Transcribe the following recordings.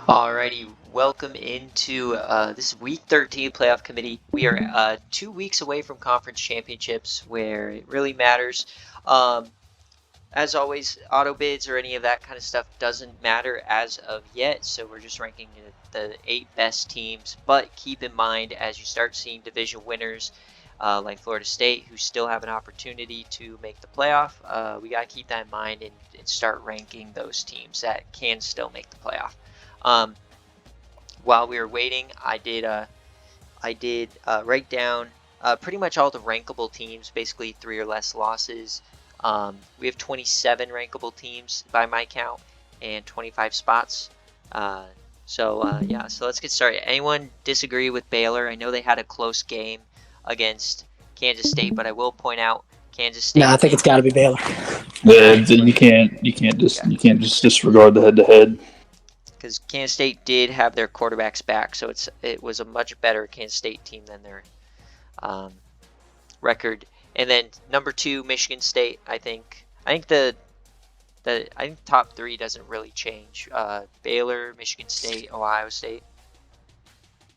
Alrighty, welcome into this week 13 playoff committee. We are 2 weeks away from conference championships where it really matters. Um, as always, auto bids or any of that kind of stuff doesn't matter as of yet, so we're just ranking the 8 best teams. But keep in mind, as you start seeing division winners like Florida State, who still have an opportunity to make the playoff, we got to keep that in mind and start ranking those teams that can still make the playoff. Um, while we were waiting, I did write down pretty much all the rankable teams, basically 3 or less losses. We have 27 rankable teams by my count and 25 spots. So let's get started. Anyone disagree with Baylor? I know they had a close game against Kansas State, but I will point out Kansas State. No, I think it's got to be Baylor. Yeah, you can't just disregard the head-to-head. Because Kansas State did have their quarterbacks back, so it was a much better Kansas State team than their record. And then number 2, Michigan State. I think the top 3 doesn't really change. Baylor, Michigan State, Ohio State.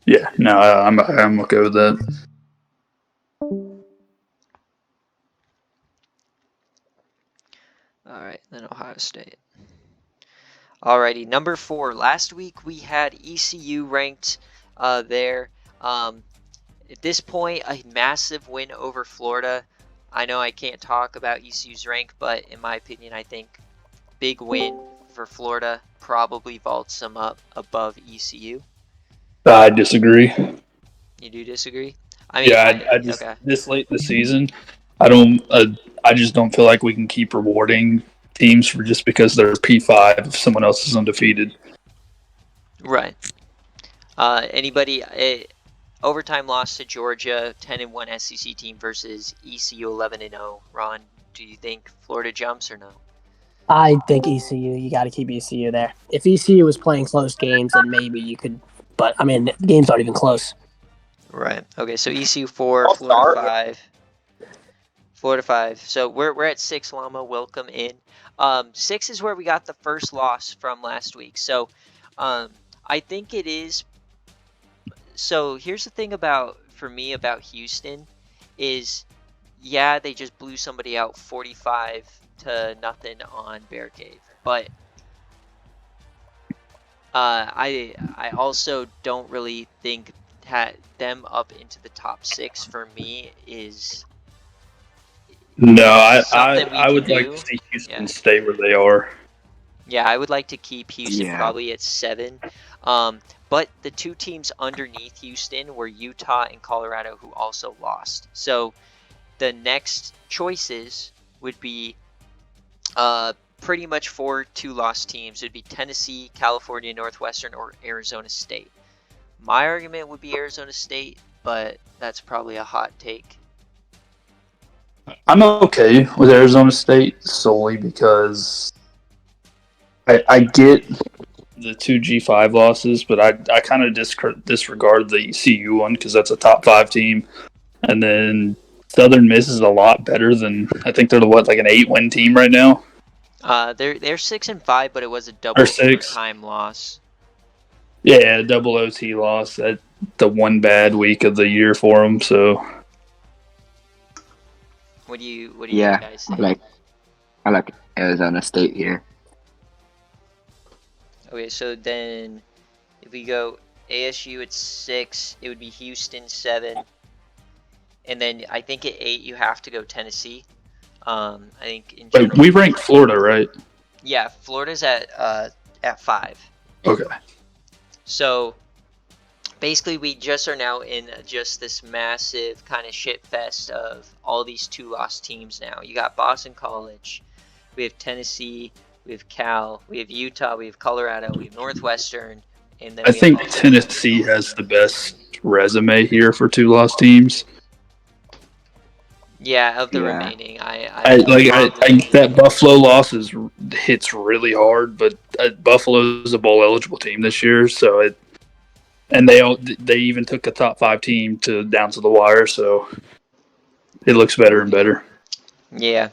Yeah, no, I'm okay with that. All right, then Ohio State. Alrighty, number 4. Last week we had ECU ranked there. At this point, a massive win over Florida. I know I can't talk about ECU's rank, but in my opinion, I think big win for Florida probably vaults them up above ECU. I disagree. You do disagree? I mean, Yeah, I just okay. this late in the season, I just don't feel like we can keep rewarding teams for just because they're P5 if someone else is undefeated. Right. Anybody? Overtime loss to Georgia, 10-1 SEC team versus ECU 11-0. Ron, do you think Florida jumps or no? I think ECU. You got to keep ECU there. If ECU was playing close games, then maybe you could. But I mean, the games aren't even close. Right. Okay. So ECU 4, Florida 5. Florida 5. So we're at 6. Llama, welcome in. 6 is where we got the first loss from last week. So I think it is. So here's the thing for me about Houston is, yeah, they just blew somebody out 45-0 on BearCave, but I also don't really think them up into the top 6 for me is. No, I would like to see Houston stay where they are. Yeah, I would like to keep Houston probably at 7. But the 2 teams underneath Houston were Utah and Colorado, who also lost. So the next choices would be pretty much 4 2-loss teams. It would be Tennessee, California, Northwestern, or Arizona State. My argument would be Arizona State, but that's probably a hot take. I'm okay with Arizona State solely because I get the 2 G5 losses, but I kind of disregard the CU one because that's a top 5 team. And then Southern Miss is a lot better than, I think they're like an 8-win team right now. They're 6-5, but it was a double overtime loss. Yeah, double OT loss. That the one bad week of the year for them. So, what do you guys think? I like Arizona State here. Okay, so then if we go ASU at 6, it would be Houston 7, and then I think at 8 you have to go Tennessee. I think in general. Wait, we ranked Florida, right? Yeah, Florida's at 5. Okay. So basically, we just are now in just this massive kind of shit fest of all these 2-loss teams now. You got Boston College, we have Tennessee, we have Cal, we have Utah, we have Colorado, we have Northwestern, and then I think Tennessee has the best resume here for 2-loss teams. Yeah, of the remaining, I that Buffalo loss hits really hard, but Buffalo is a bowl eligible team this year, so they even took a top 5 team down to the wire, so it looks better and better. Yeah,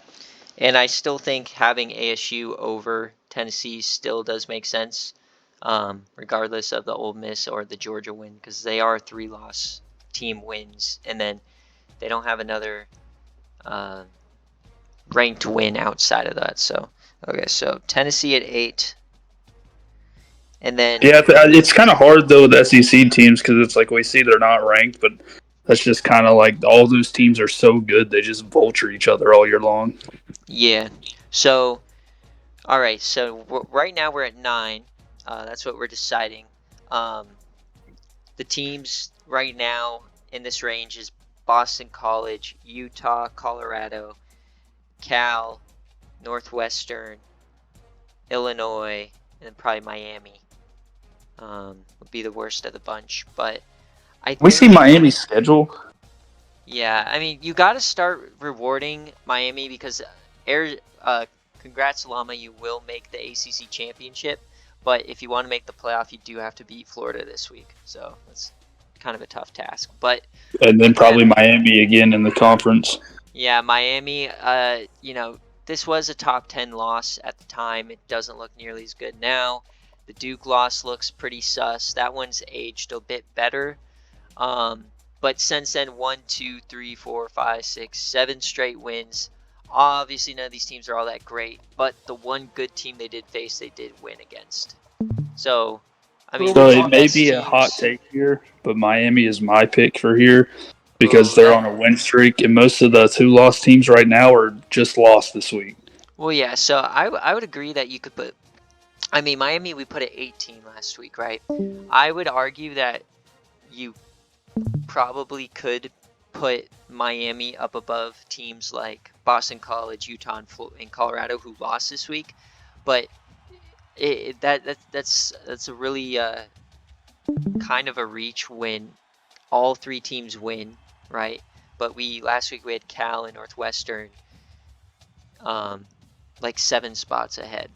and I still think having ASU over Tennessee still does make sense. regardless of the Ole Miss or the Georgia win, because they are 3-loss team wins, and then they don't have another ranked win outside of that. So okay, so Tennessee at 8, and then Yeah, it's kind of hard though with SEC teams because it's like we see they're not ranked, but that's just kind of like all those teams are so good they just vulture each other all year long. yeah. So all right, so right now we're at 9. That's what we're deciding. The teams right now in this range is Boston College, Utah, Colorado, Cal, Northwestern, Illinois, and then probably Miami. Would be the worst of the bunch, but I We think, see Miami's schedule. yeah, I mean, you got to start rewarding Miami because congrats, Lama, you will make the ACC championship. But if you want to make the playoff, you do have to beat Florida this week. So that's kind of a tough task. But And then yeah, probably Miami again in the conference. yeah, Miami. This was a top 10 loss at the time. It doesn't look nearly as good now. The Duke loss looks pretty sus. That one's aged a bit better. But since then, 1, 2, 3, 4, 5, 6, 7 straight wins. Obviously, none of these teams are all that great, but the one good team they did face, they did win against. So, I mean, So these it may best be a hot teams. take here, but Miami is my pick for here because Oh, they're on a win streak, and most of the 2-loss teams right now are just lost this week. well, yeah. So I would agree that you could put. I mean, Miami, we put at 18 last week, right? I would argue that you probably could put Miami up above teams like Boston College, Utah, and Colorado who lost this week, but that's a really kind of a reach when all 3 teams win, right? But last week we had Cal and Northwestern, like 7 spots ahead.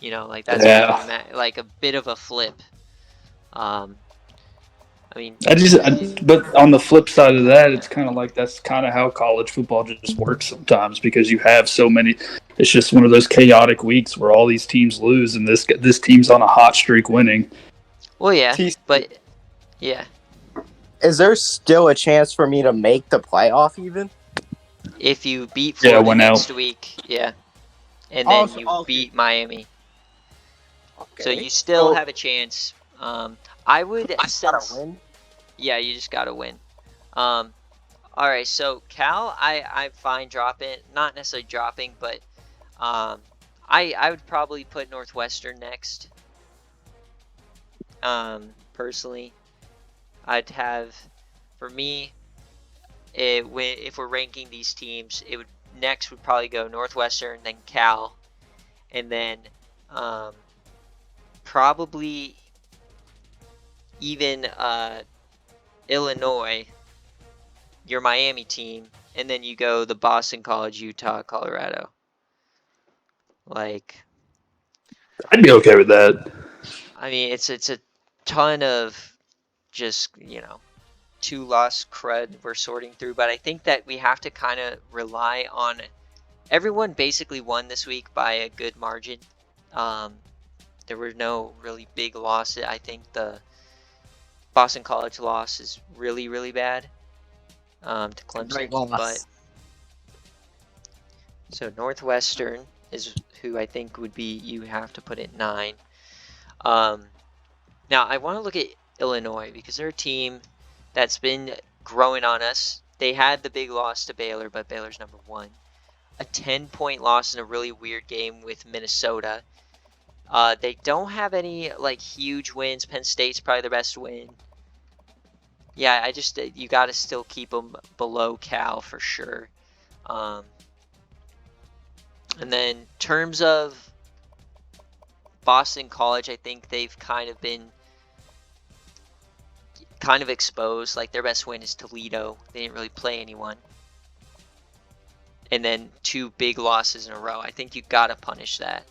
Like that's Yeah. like a bit of a flip. I mean, But on the flip side of that, it's kind of like that's kind of how college football just works sometimes because you have so many. It's just one of those chaotic weeks where all these teams lose, and this team's on a hot streak winning. well, yeah, TC, but yeah, is there still a chance for me to make the playoff even? if you beat Yeah, Florida went next out. week, yeah, and then you beat Miami, so you still have a chance. I would Gotta win. Yeah, you just gotta win. All right, so Cal, I find dropping, not necessarily dropping, but I would probably put Northwestern next. Personally, I'd have, for me, if we're ranking these teams, next would probably go Northwestern, then Cal, and then probably even Illinois, your Miami team, and then you go the Boston College, Utah, Colorado. Like, I'd be okay with that. I mean, it's a ton of just 2-loss crud we're sorting through, but I think that we have to kind of rely on everyone. Basically won this week by a good margin. There were no really big losses. I think the Boston College loss is really, really bad to Clemson, but so Northwestern is who I think would be, you have to put at 9. Now I want to look at Illinois because they're a team that's been growing on us. They had the big loss to Baylor, but Baylor's number 1. A 10-point loss in a really weird game with Minnesota. They don't have any like huge wins. Penn State's probably their best win. Yeah, you got to still keep them below Cal for sure. And then in terms of Boston College, I think they've kind of been exposed. Like, their best win is Toledo. They didn't really play anyone. And then 2 big losses in a row. I think you got to punish that.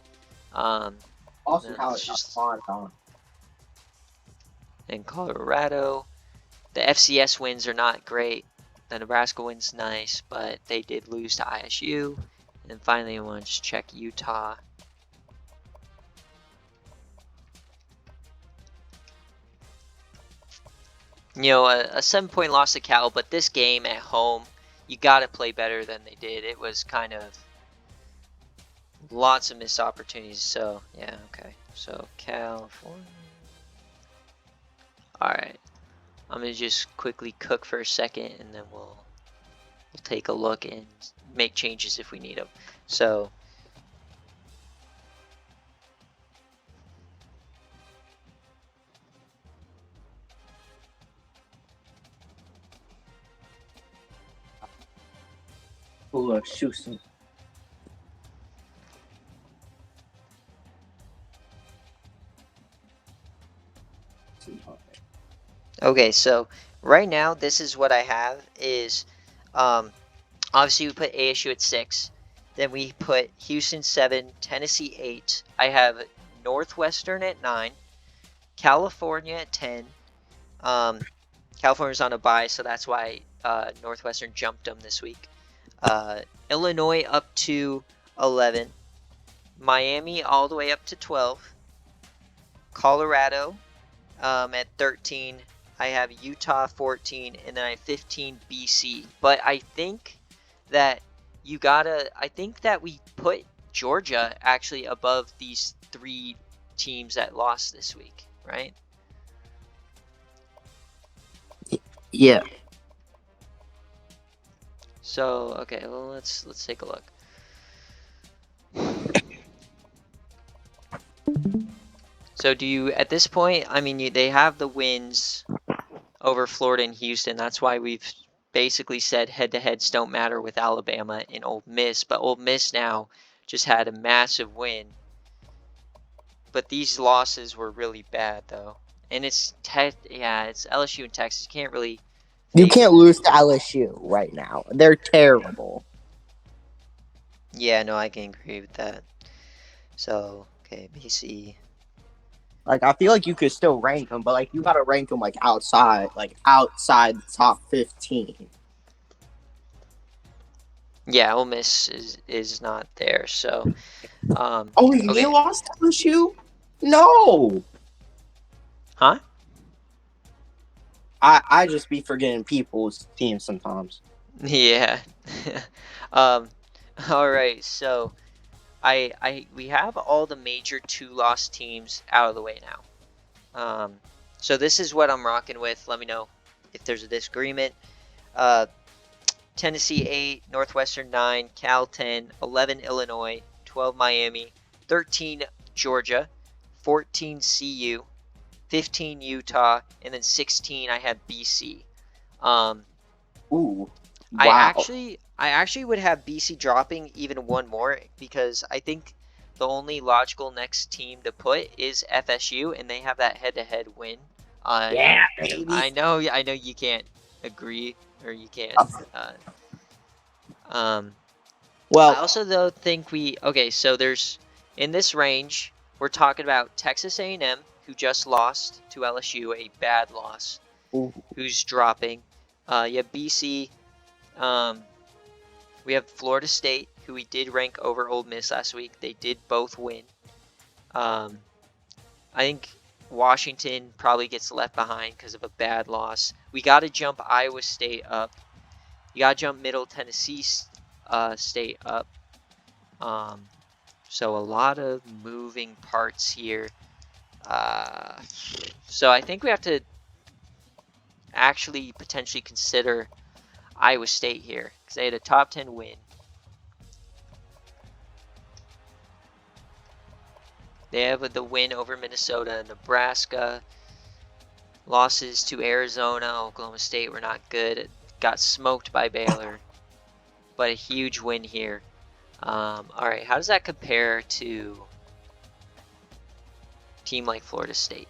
Also, how it's just fun on. And Colorado, the FCS wins are not great. The Nebraska win's nice, but they did lose to ISU. And then finally, I want to just check Utah. You know, a 7-point loss to Cal, but this game at home, you got to play better than they did. It was kind of lots of missed opportunities. So yeah, okay. So California. All right, I'm gonna just quickly cook for a second, and then we'll take a look and make changes if we need them. So. Houston. Okay, so right now this is what I have is obviously we put ASU at 6, then we put Houston 7, Tennessee 8. I have Northwestern at 9, California at 10. California's on a bye, so that's why Northwestern jumped them this week. Illinois up to 11, Miami all the way up to 12, Colorado at 13. I have Utah 14, and then I have 15 BC. But I think that I think that we put Georgia actually above these 3 teams that lost this week, right? Yeah. So, okay, well, let's take a look. So do you, at this point, I mean, they have the wins over Florida and Houston. That's why we've basically said head-to-heads don't matter with Alabama and Ole Miss. But Ole Miss now just had a massive win. But these losses were really bad, though. And it's LSU and Texas. You can't really. You can't lose to LSU right now. They're terrible. Yeah, no, I can agree with that. So, okay, BC. Like, I feel like you could still rank them, but like you gotta rank them like outside the top 15. Yeah, Ole Miss is not there. So, okay. They lost to LSU? No. Huh? I just be forgetting people's teams sometimes. Yeah. All right. So, we have all the major 2-loss teams out of the way now. So this is what I'm rocking with. Let me know if there's a disagreement. Tennessee 8, Northwestern 9, Cal 10, 11 Illinois, 12 Miami, 13 Georgia, 14 CU, 15 Utah, and then 16 I have BC. Ooh. Wow. I actually would have BC dropping even one more because I think the only logical next team to put is FSU, and they have that head-to-head win. Yeah, baby. I know you can't agree or you can't. Well, I also though think so there's in this range we're talking about Texas A&M who just lost to LSU, a bad loss. ooh. Who's dropping? You have BC. We have Florida State, who we did rank over Ole Miss last week. They did both win. I think Washington probably gets left behind because of a bad loss. We got to jump Iowa State up. You got to jump Middle Tennessee State up. So a lot of moving parts here. So I think we have to actually potentially consider Iowa State here because they had a top 10 win. They have the win over Minnesota, Nebraska. Losses to Arizona, Oklahoma State were not good. Got smoked by Baylor, but a huge win here. All right, how does that compare to a team like Florida State?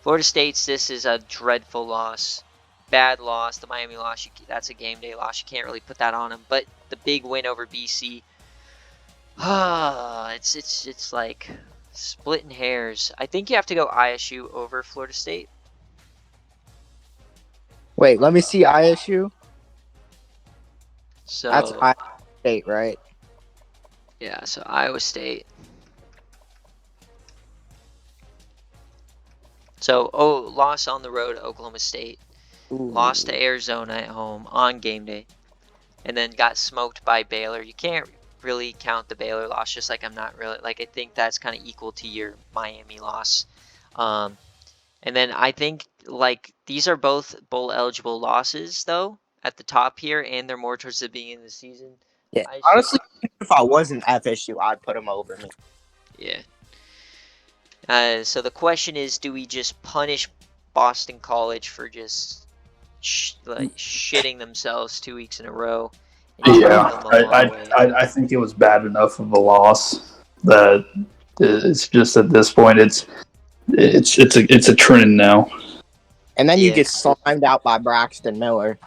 Florida State's this is a dreadful loss. Bad loss. The Miami loss, that's a game day loss. You can't really put that on them. But the big win over BC, it's like splitting hairs. I think you have to go ISU over Florida State. Wait, let me see ISU. So that's Iowa State, right? Yeah, so Iowa State. So loss on the road to Oklahoma State. lost to Arizona at home on game day, and then got smoked by Baylor. You can't really count the Baylor loss, just like I'm not really, like, I think that's kind of equal to your Miami loss. And then I think, like, these are both bowl eligible losses, though, at the top here, and they're more towards the beginning of the season. Yeah, honestly, if I wasn't FSU, I'd put them over me. Yeah. So the question is, do we just punish Boston College for just shitting themselves 2 weeks in a row? Yeah, I think it was bad enough of a loss that it's just at this point it's a trend now. And then you get slimed out by Braxton Miller.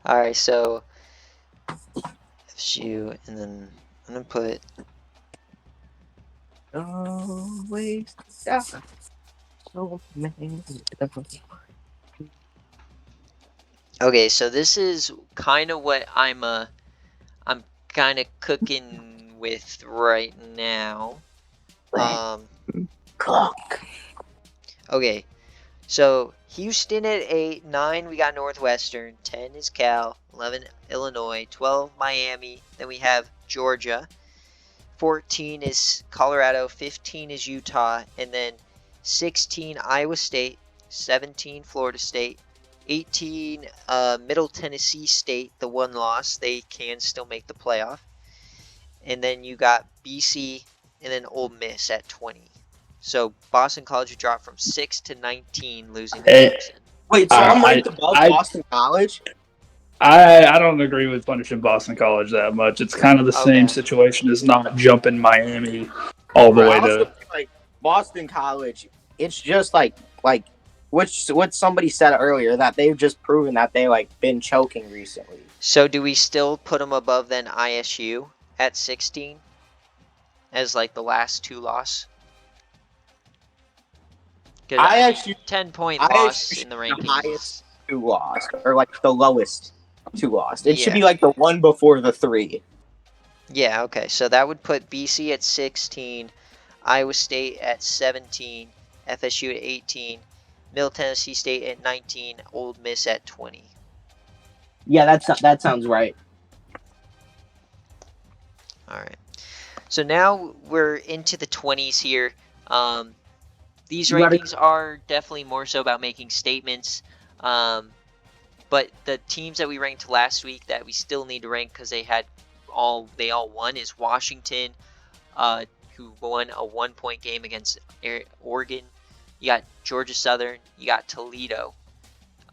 All right, so FSU, and then I'm gonna put. Always so many. Okay, so this is kind of what I'm kind of cooking with right now. Clock. Okay, so Houston at 8, 9 we got Northwestern, 10 is Cal, 11 Illinois, 12 Miami, then we have Georgia, 14 is Colorado, 15 is Utah, and then 16 Iowa State, 17 Florida State, 18 Middle Tennessee State, the one loss, they can still make the playoff, and then you got BC and then Ole Miss at 20. So Boston College dropped from 6 to 19, losing to Clemson. Wait, so I'm ranked above Boston College? I don't agree with punishing Boston College that much. It's kind of the same situation as not jumping Miami all the way to like Boston College. It's just like what somebody said earlier, that they've just proven that they been choking recently. So do we still put them above then ISU at 16 as like the last two loss? ISU 10-point loss in the rankings. The highest 2 lost, or like the lowest 2 lost. It should be like the one before the 3. Yeah, okay. So that would put BC at 16, Iowa State at 17, FSU at 18, Middle Tennessee State at 19, Ole Miss at 20. Yeah, that sounds right. All right. So now we're into the 20s here. These rankings are definitely more so about making statements. But the teams that we ranked last week that we still need to rank because they all won is Washington, who won a 1-point game against Oregon. You got Georgia Southern. You got Toledo.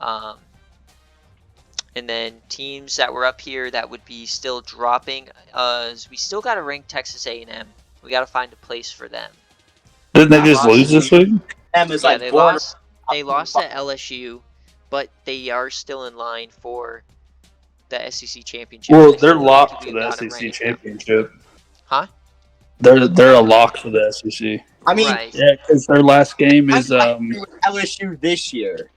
And then teams that were up here that would be still dropping. We still got to rank Texas A&M. We got to find a place for them. Didn't they just lose this week? They lost at LSU, but they are still in line for the SEC championship. Well, they're locked for the SEC championship. Huh? They're a lock for the SEC. I mean, yeah, because their last game is LSU this year.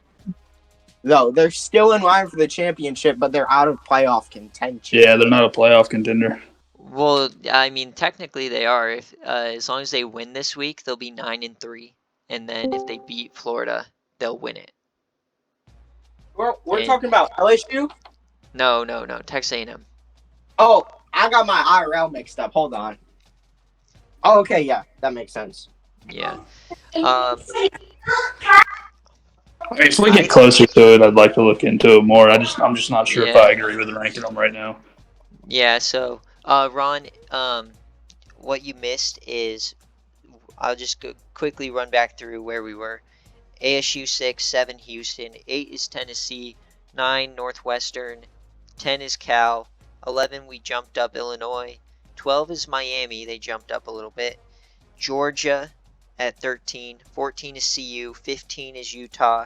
No, they're still in line for the championship, but they're out of playoff contention. Yeah, they're not a playoff contender. Well, I mean, technically they are. If as long as they win this week, they'll be 9-3, and then if they beat Florida, they'll win it. We're talking about LSU? No, Texas A&M. Oh, I got my IRL mixed up. Hold on. Oh, okay, yeah, that makes sense. Yeah. If we get closer to it, I'd like to look into it more. I'm just not sure if I agree with ranking them right now. Yeah. So, Ron, what you missed is, I'll just quickly run back through where we were. ASU 6, 7 Houston, 8 is Tennessee, 9 Northwestern, 10 is Cal, 11 we jumped up Illinois, 12 is Miami, they jumped up a little bit, Georgia at 13, 14 is CU, 15 is Utah,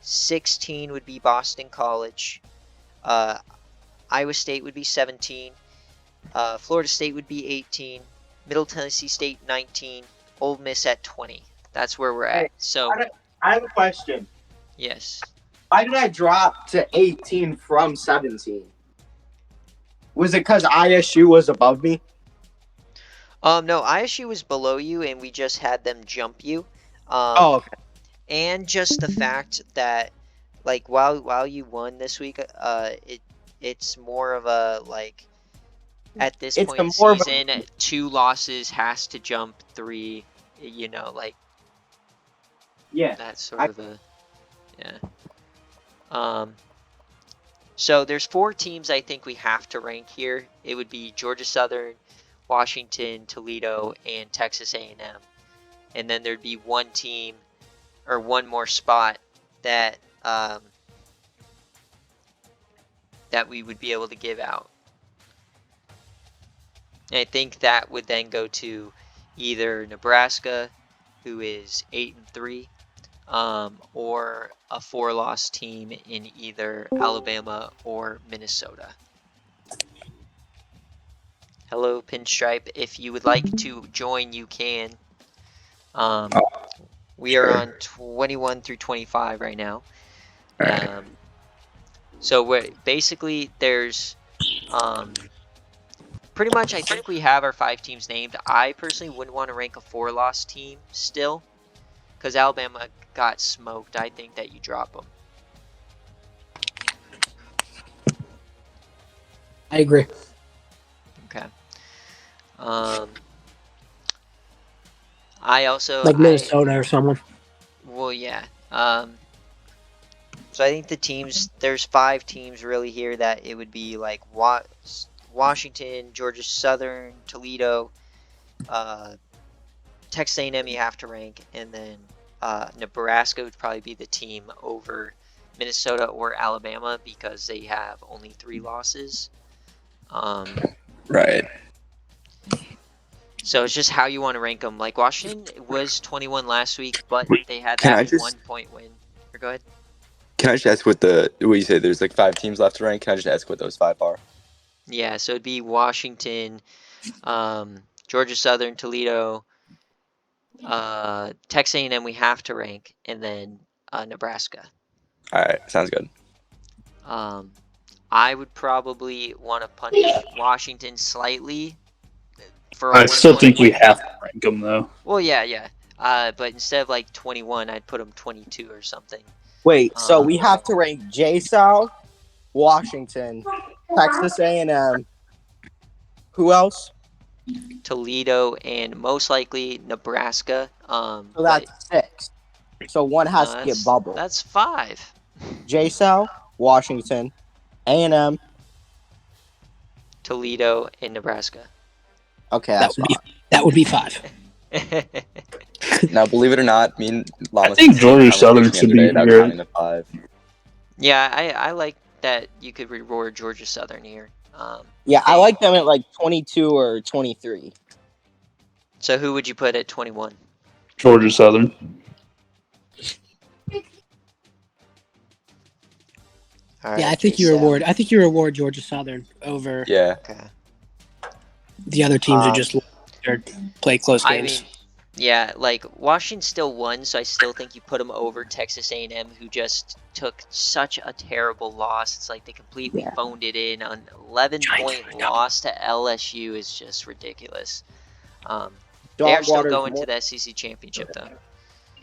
16 would be Boston College, Iowa State would be 17, Florida State would be 18, Middle Tennessee State 19, Ole Miss at 20. That's where we're at. So I have a question. Yes. Why did I drop to 18 from 17? Was it because ISU was above me? No, ISU was below you, and we just had them jump you. Okay. and just the fact that like while you won this week, it's more of a like at this It's point in the more of a season, 2 losses has to jump 3. You know, like yeah. that's sort of a yeah. So there's 4 teams I think we have to rank here. It would be Georgia Southern, Washington, Toledo, and Texas A&M. And then there'd be one team or one more spot that that we would be able to give out. And I think that would then go to either Nebraska, who is 8-3, or a 4-loss team in either Alabama or Minnesota. Hello, Pinstripe. If you would like to join, you can. We are on 21 through 25 right now. So we're basically there's pretty much I think we have our 5 teams named. I personally wouldn't want to rank a 4-loss team still, because Alabama got smoked. I think that you drop them. I agree. Okay. I also Like Minnesota or someone. Well, yeah. So I think the teams, there's 5 teams really here that it would be like Washington, Georgia Southern, Toledo, Texas A&M you have to rank, and then Nebraska would probably be the team over Minnesota or Alabama because they have only 3 losses. Right. So it's just how you want to rank them. Like Washington was 21 last week, but they had Can that I just- 1-point win. Or go ahead. Can I just ask what you say? There's like 5 teams left to rank. Can I just ask what those 5 are? Yeah, so it'd be Washington, Georgia Southern, Toledo, Texas A&M we have to rank, and then Nebraska. All right, sounds good. I would probably want to punish Washington slightly for I still think we have to rank them, though. Well, yeah. But instead of like 21, I'd put them 22 or something. Wait, so we have to rank JSOU, Washington, Texas A&M. Who else? Toledo and most likely Nebraska. So that's 6. So one has to get bubbled. That's 5. JSOU, Washington, A&M, Toledo, and Nebraska. Okay, that's that would be 5. Now, believe it or not, me and Llama I think Georgia Southern should be about here. counting to 5. Yeah, I like that you could reward Georgia Southern here. Yeah, I like them at like 22 or 23. So who would you put at 21? Georgia Southern. Right, yeah, I think you reward Georgia Southern over the other teams who just play close games. I mean, yeah, like Washington still won, so I still think you put them over Texas A&M, who just took such a terrible loss. It's like they completely phoned it in. An 11-point loss to LSU is just ridiculous. They are still going to the SEC championship, though.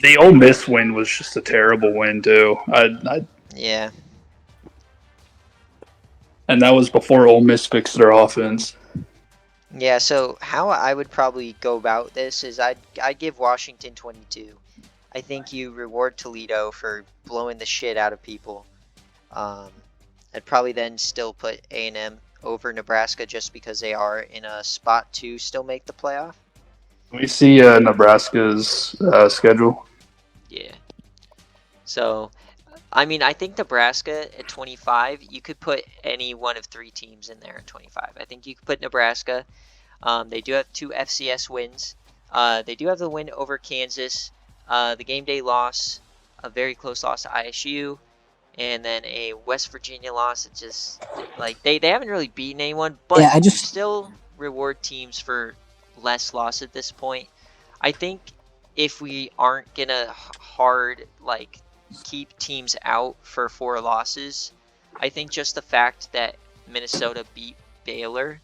The Ole Miss win was just a terrible win, too. Yeah. And that was before Ole Miss fixed their offense. Yeah, so how I would probably go about this is I'd give Washington 22. I think you reward Toledo for blowing the shit out of people. I'd probably then still put A&M over Nebraska just because they are in a spot to still make the playoff. Can we see Nebraska's schedule? Yeah. So, I mean, I think Nebraska at 25, you could put any one of 3 teams in there at 25. I think you could put Nebraska. They do have 2 FCS wins. They do have the win over Kansas, the game day loss, a very close loss to ISU, and then a West Virginia loss. It's just like they haven't really beaten anyone, but you still reward teams for less loss at this point. I think if we aren't gonna hard like keep teams out for 4 losses, I think just the fact that Minnesota beat Baylor,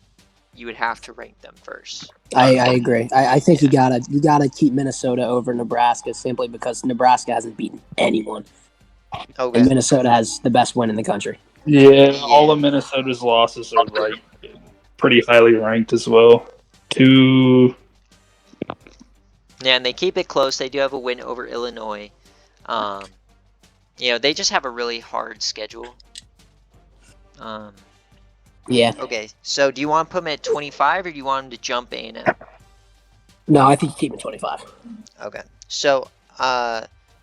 you would have to rank them first. I agree. I think you gotta keep Minnesota over Nebraska simply because Nebraska hasn't beaten anyone, Okay. and Minnesota has the best win in the country. Yeah, all Yeah. of Minnesota's losses are like pretty highly ranked as well. Two. Yeah, and they keep it close. They do have a win over Illinois. They just have a really hard schedule. Yeah. Okay, so do you want to put them at 25 or do you want them to jump A&M? No, I think you keep it 25. Okay, so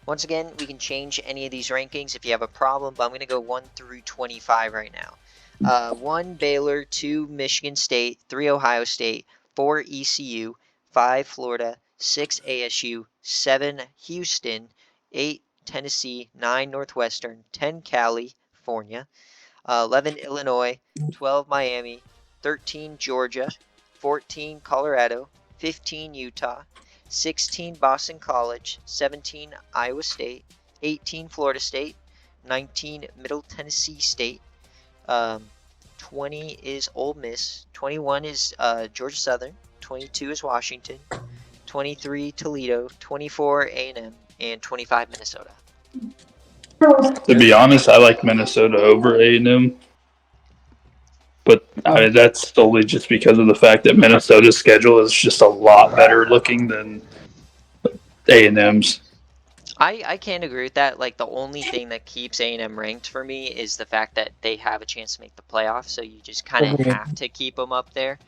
once again, we can change any of these rankings if you have a problem, but I'm going to go 1 through 25 right now. 1 Baylor, 2 Michigan State, 3 Ohio State, 4 ECU, 5 Florida, 6 ASU, 7 Houston, 8 Tennessee, 9 Northwestern, 10 California, 11 Illinois, 12 Miami, 13 Georgia, 14 Colorado, 15 Utah, 16 Boston College, 17 Iowa State, 18 Florida State, 19 Middle Tennessee State, 20 is Ole Miss, 21 is Georgia Southern, 22 is Washington, 23 Toledo, 24 A&M, and 25 Minnesota. To be honest, I like Minnesota over A&M, but that's solely just because of the fact that Minnesota's schedule is just a lot better looking than A&M's. I can't agree with that. Like, the only thing that keeps A&M ranked for me is the fact that they have a chance to make the playoffs, so you just kind of have to keep them up there.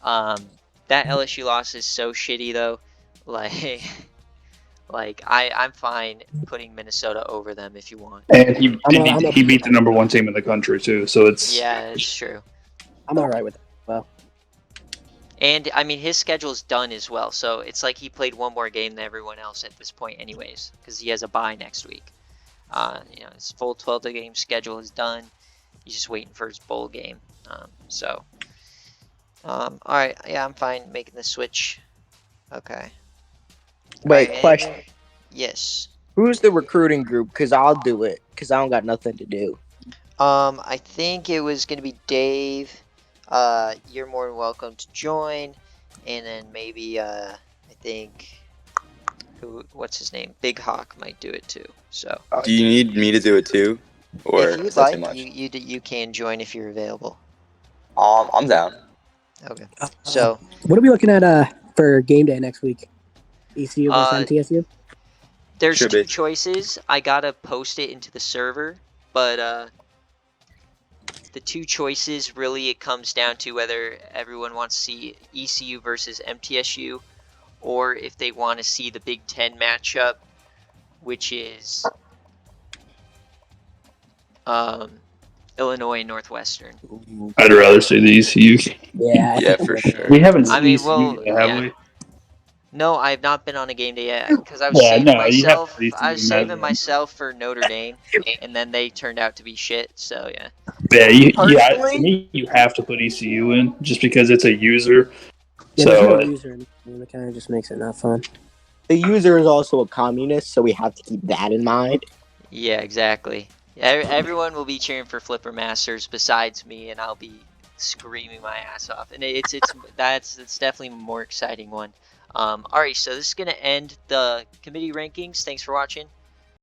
That LSU loss is so shitty, though. I'm fine putting Minnesota over them if you want. And he beat the number 1 team in the country too, so it's Yeah, it's true. I'm all right with that. Well, And I mean, his schedule is done as well, so it's like he played one more game than everyone else at this point, anyways, because he has a bye next week. His full 12-game schedule is done. He's just waiting for his bowl game. All right, yeah, I'm fine making the switch. Okay. Wait, Alright, question. Yes. Who's the recruiting group? Because I'll do it. Because I don't got nothing to do. I think it was gonna be Dave. You're more than welcome to join, and then maybe I think what's his name? Big Hawk might do it too. So. Do you need me to do it too, or if you'd is that too like, much? you can join if you're available. I'm down. Okay. So. what are we looking at for game day next week? ECU versus MTSU? There's Should two be. choices. I gotta post it into the server, but the two choices really it comes down to whether everyone wants to see ECU versus MTSU, or if they want to see the Big Ten matchup, which is Illinois and Northwestern. I'd rather see the ECU. Yeah. Yeah, for sure. We haven't I seen mean, ECU well, yet, have yeah. we? No, I've not been on a game day yet because I was saving you have myself. to I was ECU saving matchup. myself for Notre Dame, and then they turned out to be shit. So yeah. For me, you have to put ECU in just because it's a user. Yeah, there's no So user in the game. It kind of just makes it not fun. The user is also a communist, so we have to keep that in mind. Yeah, exactly. Everyone will be cheering for Flipper Masters besides me, and I'll be screaming my ass off. And it's definitely a more exciting one. Alright, so this is gonna end the committee rankings. Thanks for watching.